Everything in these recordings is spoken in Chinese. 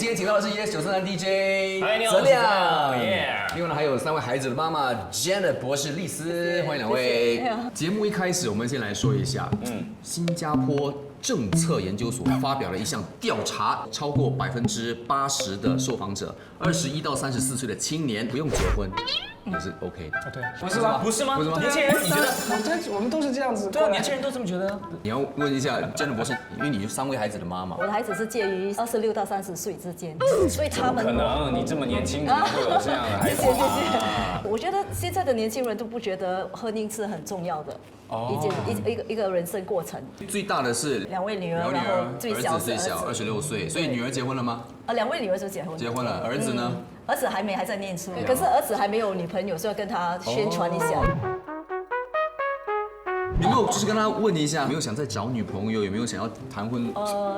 今天请到的是 ES943 DJ 嗨，你好，泽亮，耶！另外呢还有3位孩子的妈妈 Janet 博士、丽丝，欢迎2位。节目一开始，我们先来说一下，新加坡政策研究所发表了一项调查，超过80%的受访者，21到34岁的青年不用结婚。也是 OK 的，对，不是吗？不是吗？不是吗年轻人，你觉得？我们都是这样子。对啊，年轻人都这么觉得。你要问一下 Janet 博士，因为你是3位孩子的妈妈我，的孩子是介于26到30岁之间，所以他们可能你这么年轻，怎么会有这样的孩子？谢谢。我觉得现在的年轻人都不觉得婚姻是很重要的，一个人生过程。最大的是2位女儿， 2位女然后儿，最小儿子最小26岁，所以女儿结婚了吗？ 2位女儿就结婚了。结婚了，儿子呢？儿子还没，还在念书。可是儿子还没有女朋友，所以要跟他宣传一下。有没有就是跟他问一下，有没有想再找女朋友？有没有想要谈婚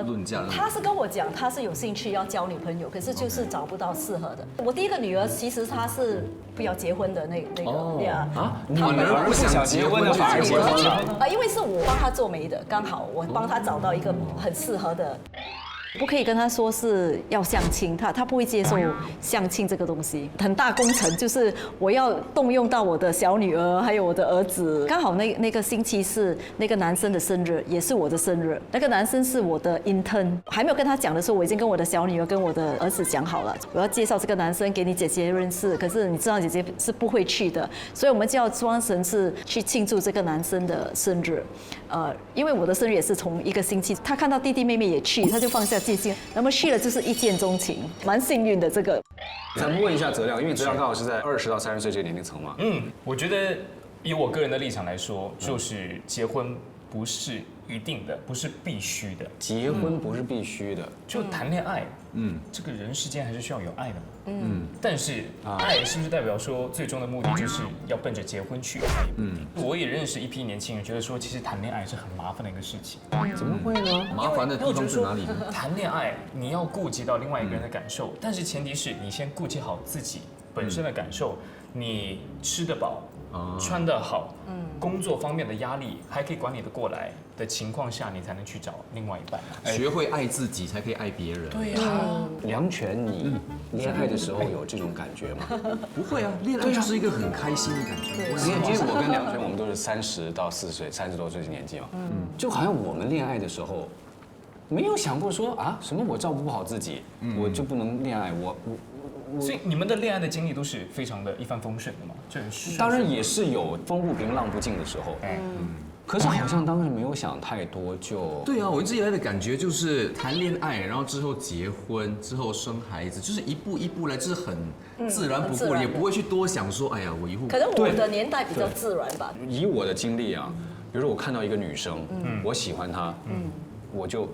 论嫁的？他是跟我讲，他是有兴趣要交女朋友，可是就是找不到适合的。我第一个女儿其实她是不要结婚的那个呀。反而不想结婚的反而结婚了。因为是我帮她做媒的，刚好我帮她找到一个很适合的。不可以跟他说是要相亲，他不会接受相亲这个东西，很大工程，就是我要动用到我的小女儿还有我的儿子。刚好那个星期是那个男生的生日，也是我的生日。那个男生是我的 intern， 还没有跟他讲的时候，我已经跟我的小女儿跟我的儿子讲好了，我要介绍这个男生给你姐姐认识。可是你知道姐姐是不会去的，所以我们就要装成是去庆祝这个男生的生日。因为我的生日也是从1个星期，他看到弟弟妹妹也去，他就放下戒心，那么去了就是一见钟情，蛮幸运的这个。咱们问一下泽亮，因为泽亮刚好是在20到30岁这个年龄层嘛。我觉得以我个人的立场来说，就是结婚不是一定的，不是必须的。结婚不是必须的，就谈恋爱，这个人世间还是需要有爱的嘛。但是爱是不是代表说最终的目的就是要奔着结婚去？我也认识一批年轻人，觉得说其实谈恋爱是很麻烦的一个事情。怎么会呢？麻烦的地方是哪里呢？谈恋爱你要顾及到另外一个人的感受，但是前提是你先顾及好自己本身的感受，你吃得饱，穿得好，工作方面的压力还可以管理得过来的情况下，你才能去找另外一半。学会爱自己，才可以爱别人。对呀，梁权，你恋爱的时候有这种感觉吗？不会啊，恋爱就是一个很开心的感觉。因为我跟梁权，我们都是30到40岁，30多岁的年纪嘛。就好像我们恋爱的时候，没有想过说啊，什么我照顾不好自己，我就不能恋爱。所以你们的恋爱的经历都是非常的一帆风顺的嘛？就是当然也是有风不平浪不静的时候。可是好像当时没有想太多就。对啊，我一直以来的感觉就是谈恋爱，然后之后结婚，之后生孩子，就是一步一步来，就是很自然不过，也不会去多想说，哎呀，我以后。可能我的年代比较自然吧。以我的经历啊，比如说我看到一个女生，我喜欢她，我就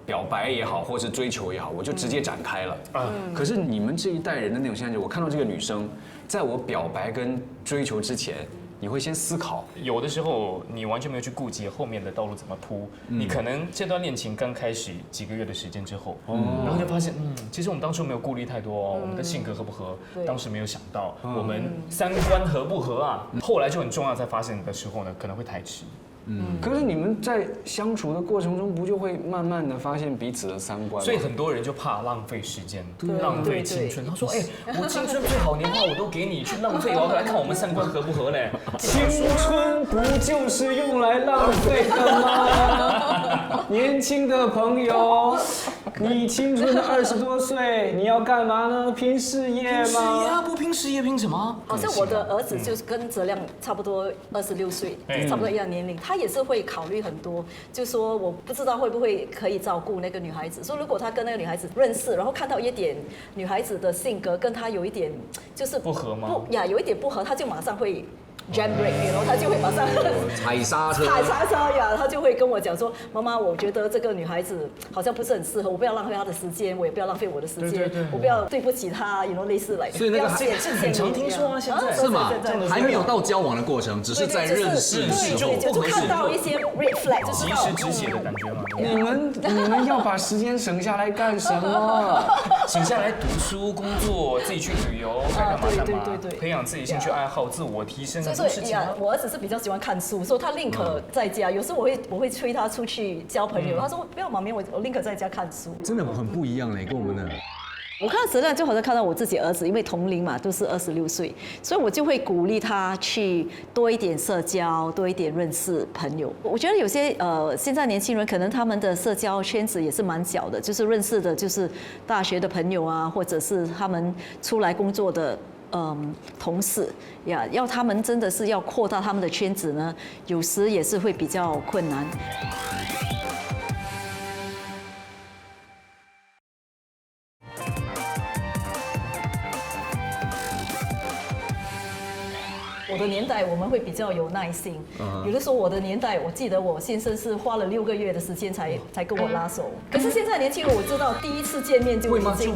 表白也好，或是追求也好，我就直接展开了。可是你们这一代人的那种现象，我看到这个女生，在我表白跟追求之前，你会先思考。有的时候你完全没有去顾及后面的道路怎么铺，你可能这段恋情刚开始几个月的时间之后，然后就发现，其实我们当初没有顾虑太多哦，我们的性格合不合，当时没有想到，我们3观合不合啊，后来就很重要，在发现的时候呢，可能会太迟。可是你们在相处的过程中，不就会慢慢的发现彼此的3观吗？所以很多人就怕浪费时间，浪费青春。他说：“我青春最好年华我都给你去浪费，我要来看我们3观合不合嘞。”青春不就是用来浪费的吗？年轻的朋友，你青春的20多岁，你要干嘛呢？拼事业吗？拼事业啊，不拼事业拼什么？好像我的儿子就是跟泽亮差不多26岁，差不多一样年龄，他也是会考虑很多，就说我不知道会不会可以照顾那个女孩子。说如果他跟那个女孩子认识，然后看到一点女孩子的性格跟他有一点就是不合吗？有一点不合，他就马上会。jam brake， 然后他就会马上踩刹车，呀，他就会跟我讲说，妈妈，我觉得这个女孩子好像不是很适合，我不要浪费她的时间，我也不要浪费我的时间，我不要对不起她，类似来，所以那个很常听说啊，现在是吗？还没有到交往的过程，只是在认识的时候，就看到一些 red flag， 就是及时止血的感觉嘛。你们要把时间省下来干什么？省下来读书、工作，自己去旅游，该干嘛干嘛，对，培养自己兴趣爱好，自我提升。所以我儿子是比较喜欢看书，所以他宁可在家。有时候我会催他出去交朋友，他说不要妈咪，我宁可在家看书。真的很不一样嘞，跟我们的。我看到质量就好像看到我自己儿子，因为同龄嘛，都是26岁，所以我就会鼓励他去多一点社交，多一点认识朋友。我觉得有些现在年轻人可能他们的社交圈子也是蛮小的，就是认识的就是大学的朋友啊，或者是他们出来工作的同事呀，要他们真的是要扩大他们的圈子呢，有时也是会比较困难。我的年代我们会比较有耐心，有的时候我的年代，我记得我先生是花了6个月的时间才跟我拉手，可是现在年轻人我知道第一次见面就已经，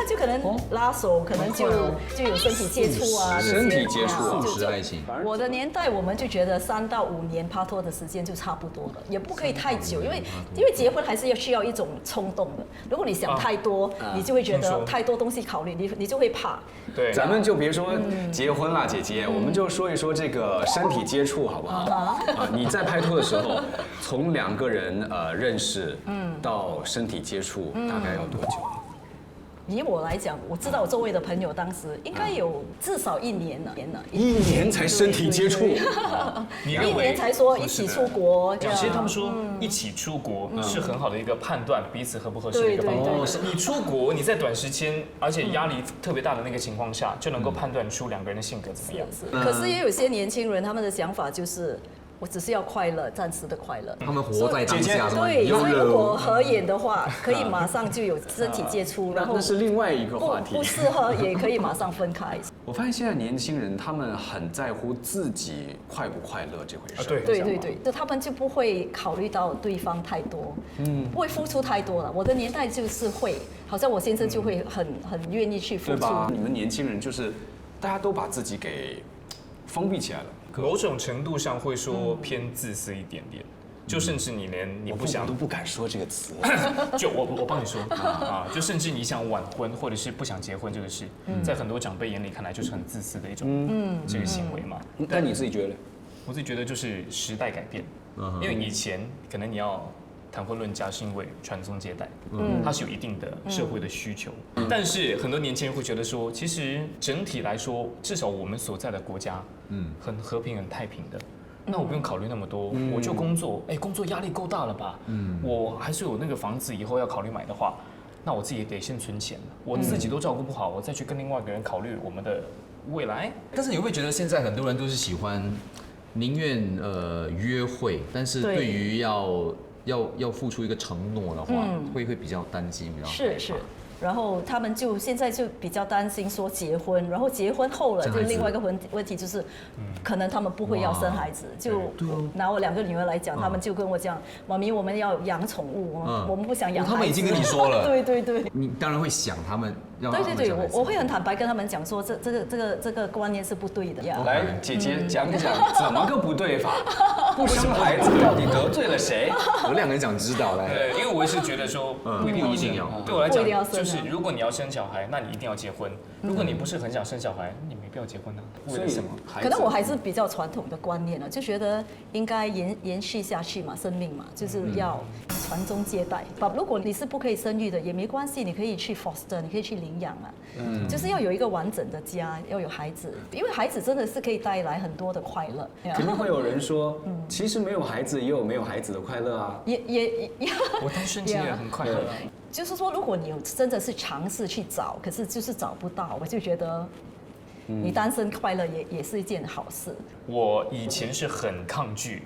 就可能拉手，可能就有身体接触啊，身体接触速食爱情。我的年代我们就觉得3到5年拍拖的时间就差不多了，也不可以太久，因为结婚还是需要一种冲动的，如果你想太多，你就会觉得太多东西考虑，你就会怕。对，咱们就别说结婚啦，姐姐，我们就说一说这个身体接触好不好？你在拍拖的时候，从2个人认识，到身体接触，大概要多久？以我来讲，我知道我周围的朋友当时应该有至少1年了，1年才身体接触，1年才说一起出国。其实他们说一起出国是很好的一个判断彼此合不合适的一个方法。你出国，你在短时间而且压力特别大的那个情况下，就能够判断出2个人的性格怎么样。可是也有些年轻人他们的想法就是。我只是要快乐，暂时的快乐。他们活在当下，对，所以如果合眼的话，可以马上就有身体接触，然后那是另外一个话题。不适合也可以马上分开。我发现现在年轻人他们很在乎自己快不快乐这回事。对，就他们就不会考虑到对方太多，不会付出太多了。我的年代就是会，好像我先生就会很愿意去付出。对吧？你们年轻人就是大家都把自己给封闭起来了。某种程度上会说偏自私一点点，就甚至你不想，我都不敢说这个词，就我帮你说就甚至你想晚婚或者是不想结婚这个事，在很多长辈眼里看来就是很自私的一种这个行为嘛。但你自己觉得？我自己觉得就是时代改变，因为以前可能你要谈婚论嫁是因为传宗接代，它是有一定的社会的需求。但是很多年轻人会觉得说，其实整体来说，至少我们所在的国家，很和平、很太平的。那我不用考虑那么多，我就工作，工作压力够大了吧？我还是有那个房子，以后要考虑买的话，那我自己也得先存钱，我自己都照顾不好，我再去跟另外一个人考虑我们的未来。但是你会不会觉得现在很多人都是喜欢宁愿约会，但是对于要付出一个承诺的话，会比较担心，比较害怕。是。然后他们现在就比较担心说结婚，然后结婚后了就另外一个问题就是，可能他们不会要生孩子。就拿我2个女儿来讲，他们就跟我讲，妈咪我们要养宠物，我们不想养孩子。他们已经跟你说了。对。你当然会想他们。对，我会很坦白跟他们讲说，这个观念是不对的。来，姐姐讲讲怎么个不对法？不生孩子到底得罪了谁？我2个人想知道来。对，因为我也是觉得说不一定要。对我来讲，就是如果你要生小孩，那你一定要结婚；如果你不是很想生小孩，你没必要结婚啊。为了什么？可能我还是比较传统的观念了，就觉得应该延续下去嘛，生命嘛，就是要传宗接代。如果你是不可以生育的，也没关系，你可以去 foster， 你可以去领养啊。就是要有一个完整的家，要有孩子，因为孩子真的是可以带来很多的快乐。肯定会有人说，其实没有孩子也有没有孩子的快乐啊。我单身其实也很快乐。就是说，如果你真的是尝试去找，可是就是找不到，我就觉得你单身快乐也是一件好事。我以前是很抗拒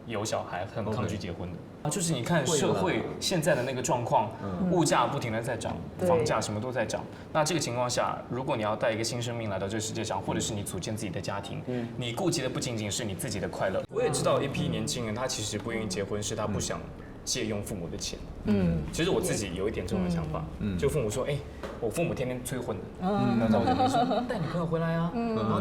有小孩，很抗拒结婚的。就是你看社会现在的那个状况，物价不停的在涨，房价什么都在涨。那这个情况下，如果你要带一个新生命来到这个世界上，或者是你组建自己的家庭，你顾及的不仅仅是你自己的快乐。我也知道一批年轻人，他其实不愿意结婚，是他不想借用父母的钱。其实我自己有一点这种想法，就父母说，我父母天天催婚的，然后我就说带女朋友回来啊，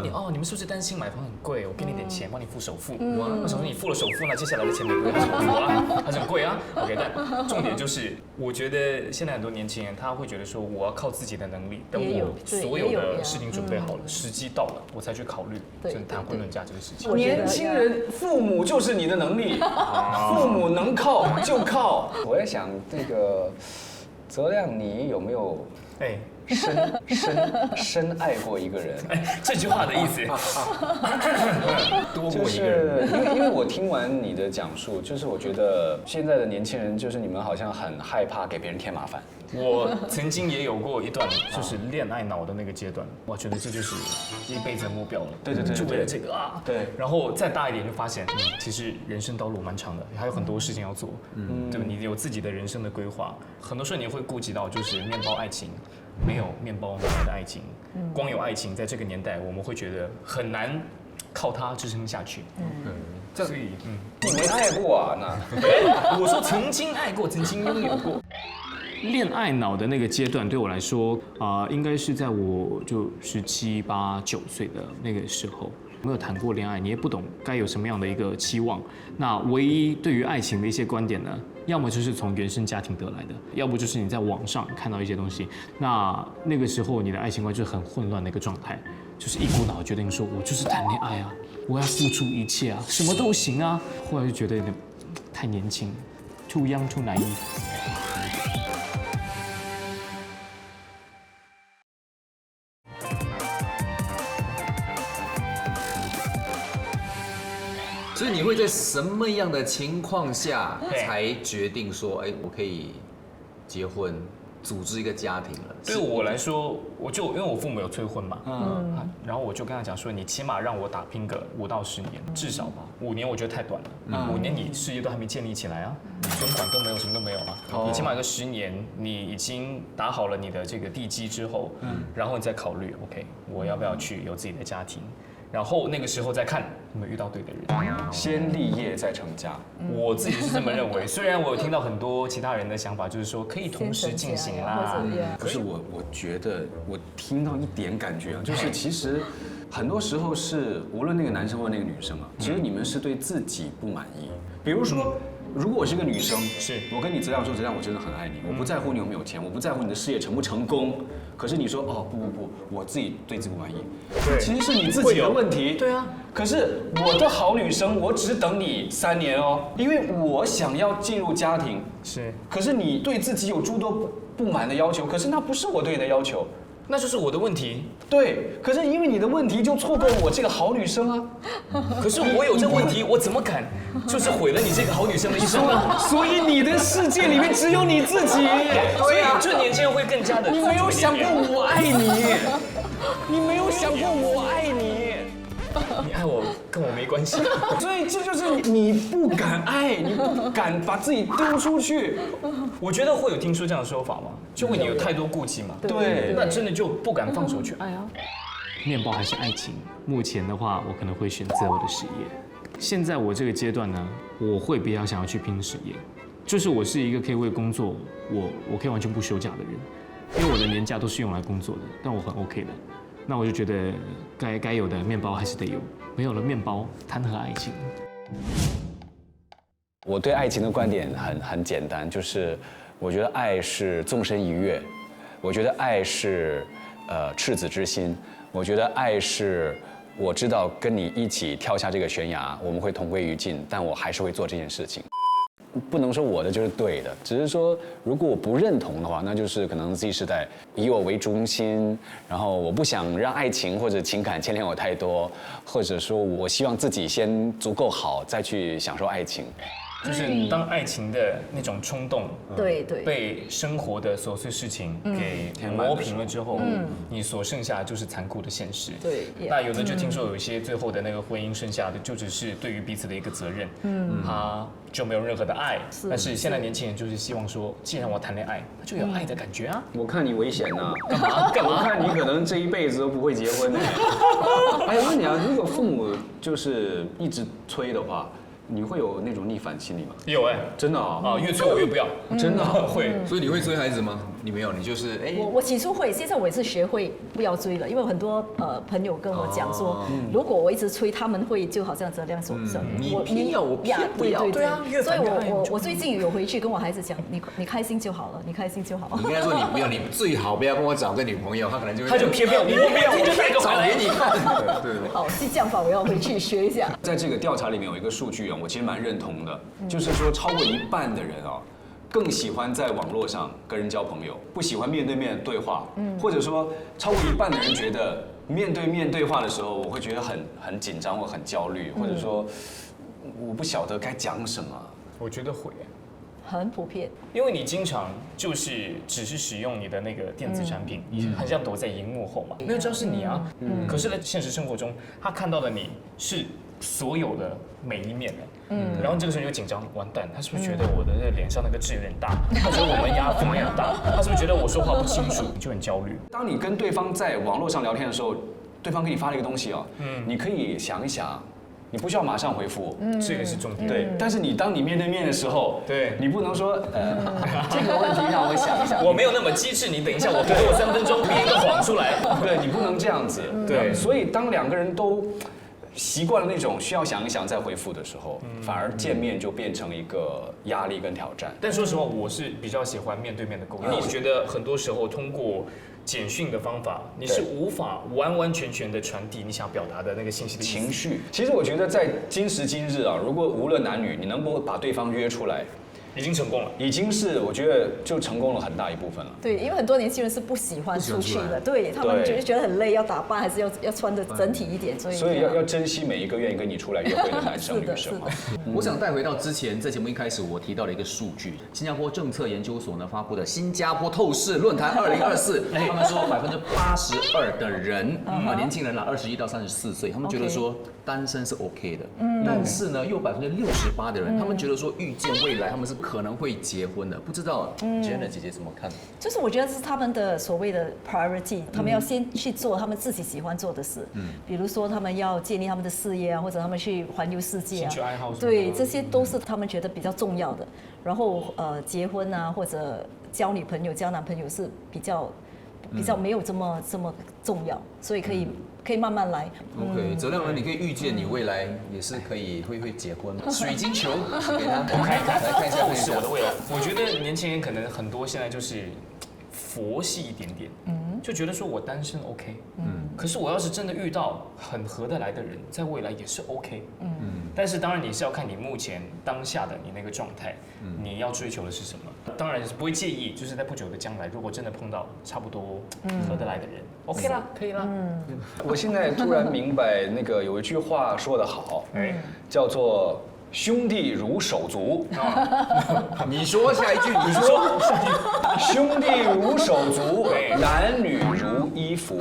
然后你们是不是担心买房很贵？我给你点钱，帮你付首付。我想说你付了首付，那接下来的钱每个月要怎么付啊？还是很贵啊。OK， 但重点就是，我觉得现在很多年轻人他会觉得说，我要靠自己的能力，等我所有的事情准备好了，时机到了，我才去考虑谈婚论嫁这个事情。年轻人，父母就是你的能力，父母能靠就靠。我在想这个泽亮，你有没有深爱过一个人。哎，这句话的意思，多就过一个人。是因为我听完你的讲述，就是我觉得现在的年轻人，就是你们好像很害怕给别人添麻烦。我曾经也有过一段就是恋爱脑的那个阶段，我觉得这就是一辈子的目标了。对，就为了这个啊。对。然后再大一点就发现，其实人生道路蛮长的，还有很多事情要做。对吧？你有自己的人生的规划，很多时候你会顾及到就是面包爱情，没有面包哪来的爱情？光有爱情，在这个年代我们会觉得很难靠它支撑下去。所以你没爱过啊？我说曾经爱过，曾经拥有过。恋爱脑的那个阶段对我来说应该是在我就17、8、9岁的那个时候，没有谈过恋爱，你也不懂该有什么样的一个期望。那唯一对于爱情的一些观点呢，要么就是从原生家庭得来的，要不就是你在网上看到一些东西。那个时候你的爱情观就是很混乱的一个状态，就是一股脑决定说，我就是谈恋爱啊，我要付出一切啊，什么都行啊。后来就觉得有点太年轻 ，too young too naive。所以你会在什么样的情况下对才决定说，哎，我可以结婚，组织一个家庭了？对我来说，因为我父母有催婚嘛，然后我就跟他讲说，你起码让我打拼个5到10年，至少吧，5年我觉得太短了，5年你事业都还没建立起来啊，存款都没有，什么都没有啊，你起码有个10年，你已经打好了你的这个地基之后，然后你再考虑 ，OK， 我要不要去有自己的家庭？然后那个时候再看有没有遇到对的人，先立业再成家。我自己是这么认为。虽然我有听到很多其他人的想法，就是说可以同时进行啦。可是我觉得我听到一点感觉啊，就是其实很多时候是无论那个男生或那个女生啊，其实你们是对自己不满意。比如说，如果我是个女生，是我跟你这样说，我真的很爱你，我不在乎你有没有钱，我不在乎你的事业成不成功。可是你说哦不，我自己对自己不满意，其实是你自己的问题。对啊。可是我的好女生，我只等你3年哦，因为我想要进入家庭。是。可是你对自己有诸多不满的要求，可是那不是我对你的要求。那就是我的问题。对，可是因为你的问题就错过了我这个好女生啊。可是我有这问题，我怎么敢就是毁了你这个好女生的一生呢？所以你的世界里面只有你自己。对啊，这年轻人会更加的。你没有想过我爱你，你没有想过我爱你。你爱我跟我没关系。所以这就是你不敢爱，你不敢把自己丢出去。我觉得会有听说这样的说法吗？就会你有太多顾忌嘛。对，那真的就不敢放手去爱啊。面包还是爱情？目前的话，我可能会选择我的事业。现在我这个阶段呢，我会比较想要去拼事业。就是我是一个可以为工作，我可以完全不休假的人，因为我的年假都是用来工作的，但我很 OK 的。那我就觉得该有的面包还是得有，没有了面包，谈何爱情？我对爱情的观点很简单，就是我觉得爱是纵身一跃，我觉得爱是赤子之心，我觉得爱是我知道跟你一起跳下这个悬崖，我们会同归于尽，但我还是会做这件事情。不能说我的就是对的，只是说如果我不认同的话，那就是可能 Z 世代以我为中心，然后我不想让爱情或者情感牵连我太多，或者说我希望自己先足够好，再去享受爱情。就是当爱情的那种冲动，对，被生活的琐碎事情给磨平了之后，你所剩下的就是残酷的现实。对，那有的就听说有一些最后的那个婚姻剩下的就只是对于彼此的一个责任，他就没有任何的爱。但是现在年轻人就是希望说，既然我谈恋爱，那就有爱的感觉啊。我看你危险呐，干嘛？我看你可能这一辈子都不会结婚呢。哎，问你啊，如果父母就是一直催的话，你会有那种逆反心理吗？有哎，真的啊，越催我越不要，真的会。所以你会追孩子吗？你没有，你就是哎。我起初会，现在我也是学会不要追了，因为很多朋友跟我讲说，如果我一直催，他们会就好像这样说，你偏要我偏不要，对啊，所以我最近有回去跟我孩子讲，你开心就好了，你开心就好。你跟他说你不要，你最好不要跟我找个女朋友，他可能就会他就偏偏我不要，我就带个找给你看。对。好，激将法我要回去学一下。在这个调查里面有一个数据啊，我其实蛮认同的，就是说超过1半的人啊，更喜欢在网络上跟人交朋友，不喜欢面对面对话，或者说超过一半的人觉得面对面对话的时候，我会觉得很紧张或很焦虑，或者说我不晓得该讲什么。我觉得会。很普遍，因为你经常就是只是使用你的那个电子产品，你很像躲在荧幕后嘛，没有知道是你啊。可是，在现实生活中，他看到的你是所有的每一面的。然后这个时候你就紧张，完蛋，他是不是觉得我的脸上那个痣有点大？他觉得我们牙缝有点大？他是不是觉得我说话不清楚？你就很焦虑。当你跟对方在网络上聊天的时候，对方给你发了一个东西哦，你可以想一想。你不需要马上回复，这个是重点。对，但是当你面对面的时候，对，你不能说这个问题让我想一想。我没有那么机智，你等一下，我给我3分钟编一个谎出来。对你不能这样子。对，所以当两个人都习惯了那种需要想一想再回复的时候，反而见面就变成一个压力跟挑战。但说实话，我是比较喜欢面对面的沟通。你觉得很多时候通过简讯的方法，你是无法完完全全的传递你想表达的那个信息的情绪。其实我觉得在今时今日啊，如果无论男女，你能够把对方约出来，已经成功了，已经是我觉得就成功了很大一部分了。对，因为很多年轻人是不喜欢出去的，对他们觉得很累，要打扮还是要穿的整体一点，所以要珍惜每一个愿意跟你出来约会的男生女生。我想带回到之前在节目一开始我提到的一个数据，新加坡政策研究所呢发布的新加坡透视论坛2024，他们说82%的人年轻人啦，21到34岁，他们觉得说单身是 OK 的，但是呢，又68%的人，他们觉得说预见未来他们是可能会结婚的，不知道 Janet 姐姐怎么看？就是我觉得这是他们的所谓的 priority， 他们要先去做他们自己喜欢做的事，比如说他们要建立他们的事业啊，或者他们去环游世界啊，兴趣爱好，对，这些都是他们觉得比较重要的。然后结婚啊，或者交女朋友、交男朋友是比较没有这么重要，所以可以慢慢来。OK， 泽亮呢？你可以预见你未来也是可以会结婚吗？水晶球给他，我看一看，来看一下，是我的未来。我觉得年轻人可能很多现在就是佛系一点点，就觉得说我单身 OK，可是我要是真的遇到很合得来的人，在未来也是 OK，但是当然你是要看你目前当下的你那个状态，你要追求的是什么。当然是不会介意，就是在不久的将来，如果真的碰到差不多合得来的人，OK 啦，可以啦。我现在突然明白，那个有一句话说得好，叫做“兄弟如手足”。你说下一句，你说兄弟如手足，男女如衣服。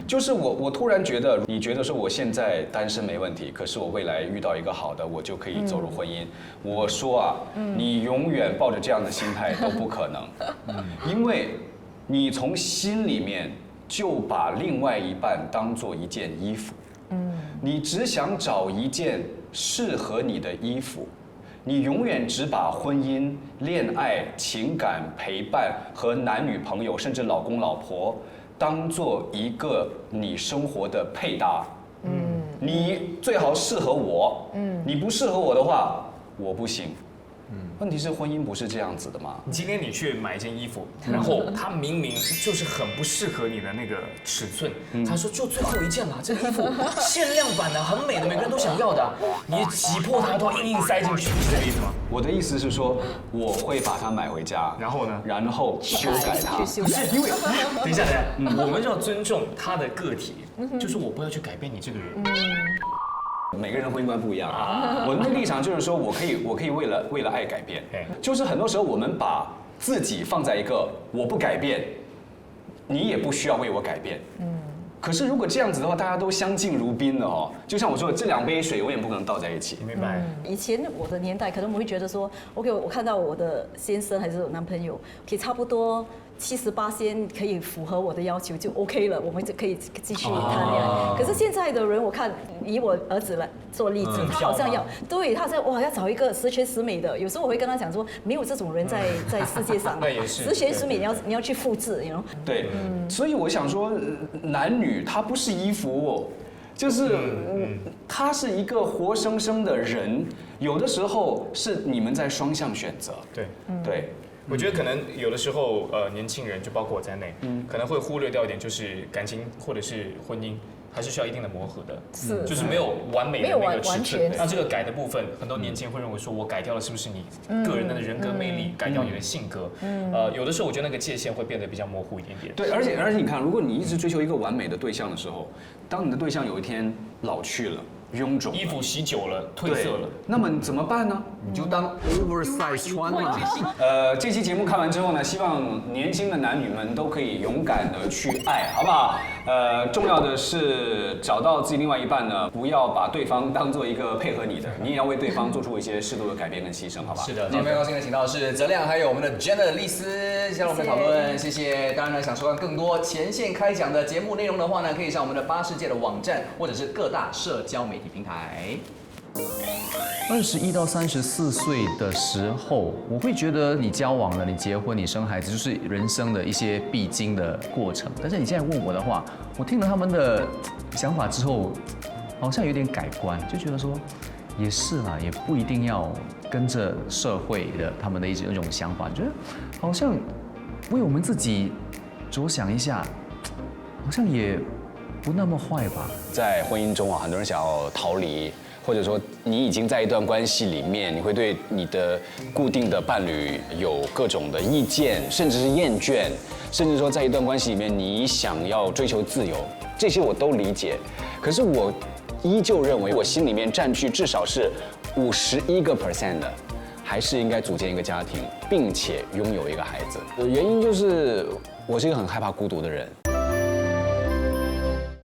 就是我突然觉得，你觉得说我现在单身没问题，可是我未来遇到一个好的，我就可以走入婚姻。我说啊，你永远抱着这样的心态都不可能，因为你从心里面就把另外一半当做一件衣服，你只想找一件适合你的衣服。你永远只把婚姻、恋爱、情感、陪伴和男女朋友，甚至老公老婆，当做一个你生活的配搭。你最好适合我，你不适合我的话，我不行。问题是婚姻不是这样子的吗？今天你去买一件衣服，然后它明明就是很不适合你的那个尺寸，他说就最后一件啦，这个衣服限量版的，很美的，每个人都想要的，你挤破它都要硬塞进去，是这个意思吗？我的意思是说，我会把它买回家，然后呢？然后修改它。不是因为，等一下，我们要尊重他的个体，就是我不要去改变你这个人。每个人婚姻观不一样啊。我的立场就是说，我可以为了爱改变，就是很多时候我们把自己放在一个我不改变，你也不需要为我改变。可是如果这样子的话，大家都相敬如宾了哦。就像我说的，这2杯水永远不可能倒在一起。明白。以前我的年代，可能我会觉得说 ，OK， 我看到我的先生还是我男朋友，可以差不多78%可以符合我的要求就 OK 了，我们就可以继续谈恋爱。可是现在的人，我看以我儿子来做例子，他好像要对他在哇要找一个十全十美的。有时候我会跟他讲说，没有这种人在世界上，那也是十全十美，你要去复制，you know？对，所以我想说，男女他不是衣服哦。就是他是一个活生生的人，有的时候是你们在双向选择。对，我觉得可能有的时候，年轻人就包括我在内，可能会忽略掉一点，就是感情或者是婚姻，还是需要一定的磨合的，是就是没有完美的那个尺完寸全。那这个改的部分，很多年轻人会认为说，我改掉了是不是你个人的人格魅力，改掉你的性格？有的时候我觉得那个界限会变得比较模糊一点点。对，而且你看，如果你一直追求一个完美的对象的时候，当你的对象有一天老去了、臃肿了，衣服洗久了、褪色了，那么你怎么办呢？你就当 oversize 穿嘛。这期节目看完之后呢，希望年轻的男女们都可以勇敢的去爱，好不好？重要的是找到自己另外一半呢，不要把对方当做一个配合你的，你也要为对方做出一些适度的改变跟牺牲，好吧？是的，今天非常高兴的请到的是泽亮，还有我们的 Jenna 丽丝加入我们的讨论，谢谢。当然呢，想收看更多前线开讲的节目内容的话呢，可以上我们的巴世界的网站，或者是各大社交媒体平台。21到34岁的时候，我会觉得你交往了、你结婚、你生孩子，就是人生的一些必经的过程。但是你现在问我的话，我听了他们的想法之后，好像有点改观，就觉得说，也是啦，也不一定要跟着社会的他们的一种想法，觉得好像为我们自己着想一下，好像也不那么坏吧。在婚姻中啊，很多人想要逃离，或者说你已经在一段关系里面，你会对你的固定的伴侣有各种的意见，甚至是厌倦，甚至说在一段关系里面，你想要追求自由，这些我都理解。可是我依旧认为，我心里面占据至少是51% 的，还是应该组建一个家庭，并且拥有一个孩子。原因就是我是一个很害怕孤独的人。